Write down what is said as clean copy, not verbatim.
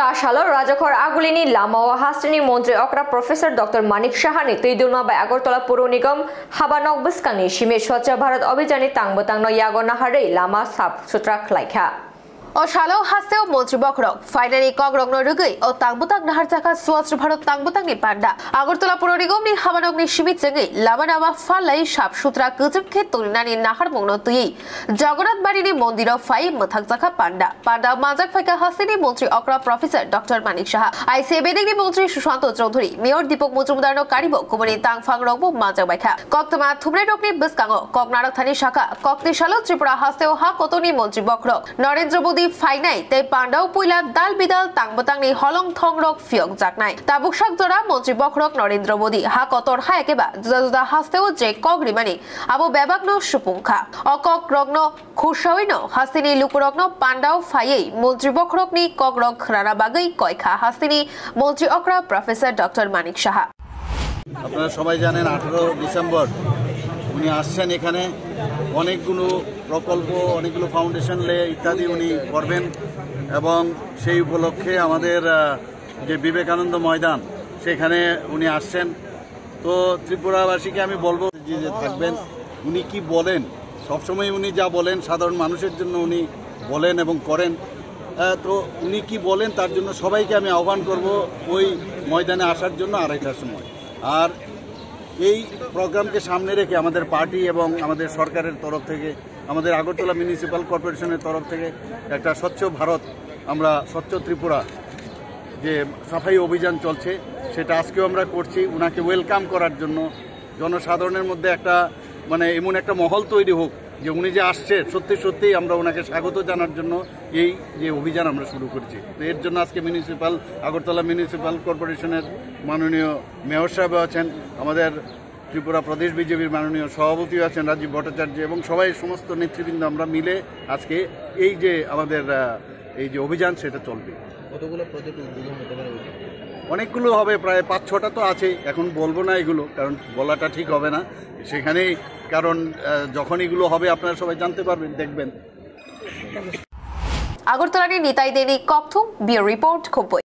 सालो राजखर आगुलिनी लामा व हास्टेनी मंत्री अक्रा प्रोफेसर डॉक्टर मानिक साहानि तैदुमा बाय आगरतला पौर निगम हाबानक बस्कांनि सिमे स्वच्छ भारत अभियाननि तांबतांनो यागो नाहारै लामा साफ सुथरा खालायखा O shallow hasteo Montri Bokrok, finally Kogrok no Rugi, O Tangbutang Nahartaka Swatch Bharat Tangbutang Panda, Agortola Purigomni Habanogni Shimitsangi, Labanama Falai Shap Shutra Kutum Ketunani Nahar Monotui, Jagannath Barini Mondiro Fai Mathaka Panda, Panda Mazak Faka Hasini Montri Okra Professor Dr. Manik Shah. I say Bedini Montri Shushanto Chodhuri, Mayor Dipok Mutumdano Karibo, Kumani Tang Fang Robo Mazabaka, Koktama Tumredokni Biskango, Koknara Thani Shaka, Kokni Shallow Tripura Hasteo Hakotoni Montri Bokrok, Narendra Modi Fainai, they Pandau Puila, Dal Bidal, Tangbotangni, Holong Tongrok, Fiok Jaknai, Tabukshak Dora, Montri Bokrok, Narendra Modi, Hakotor Haekeba, Zazuda Hasteo J. Kogrimani, Abu Babakno Shupunka, Okok Rogno, Kushawino, Hastini Lukurokno, Pandau Faye, Montri Bokrokni, Kogrok, Ranabagai, Koika, Hastini, Montri Okra, Professor Dr. Manik Shah. আপনারা সবাই জানেন 18 December উনি আসছেন এখানে অনেকগুলো প্রকল্প অনেকগুলো foundation লে ইত্যাদি উনি করবেন এবং সেই উপলক্ষে আমাদের যে বিবেকানন্দ ময়দান সেখানে উনি আসছেন তো ত্রিপুরাবাসীকে আমি বলবো যে থাকবেন উনি কি বলেন সব সময় উনি যা বলেন সাধারণ মানুষের জন্য উনি বলেন এবং করেন তো উনি কি বলেন তার জন্য সবাইকে আমি আহ্বান করব ওই ময়দানে আসার জন্য আড়াইটার সময় আর এই প্রোগ্রামকে সামনে রেখে আমাদের পার্টি এবং আমাদের সরকারের তরফ থেকে আমাদের আগরতলা মিউনিসিপ্যাল কর্পোরেশনের তরফ থেকে একটা স্বচ্ছ ভারত আমরা স্বচ্ছ ত্রিপুরা যে সাফাই অভিযান চলছে সেটা আজকেও আমরা করছি উনাকে ওয়েলকাম করার জন্য জনসাধারণের মধ্যে একটা মানে এমন একটা মহল তৈরি হোক যে উনি যে আসছে সত্যি সত্যিই আমরা ওনাকে স্বাগত জানার জন্য এই যে অভিযান আমরা শুরু করছি তো এর জন্য আজকে আগরতলা মিউনিসিপ্যাল কর্পোরেশনের মাননীয় মেয়র সাহেব আছেন আমাদের ত্রিপুরা প্রদেশ বিজেপির মাননীয় সভাপতি আছেন রাজীব ভট্টাচার্য এবং সবাই সমস্ত নেতৃবৃন্দ আমরা মিলে আজকে এই যে আমাদের এই যে অভিযান সেটা চলবে কতগুলো প্রজেক্ট উদ্বোধন হতে পারে অনেকগুলো হবে প্রায় ৫-৬টা তো আছে এখন বলবো না এগুলো কারণ বলাটা ঠিক হবে না সেখানেই কারণ যখন এগুলো হবে আপনারা সবাই জানতে পারবেন দেখবেন আগরতলার নিতাই দেনি ককথুম বিও রিপোর্ট খুব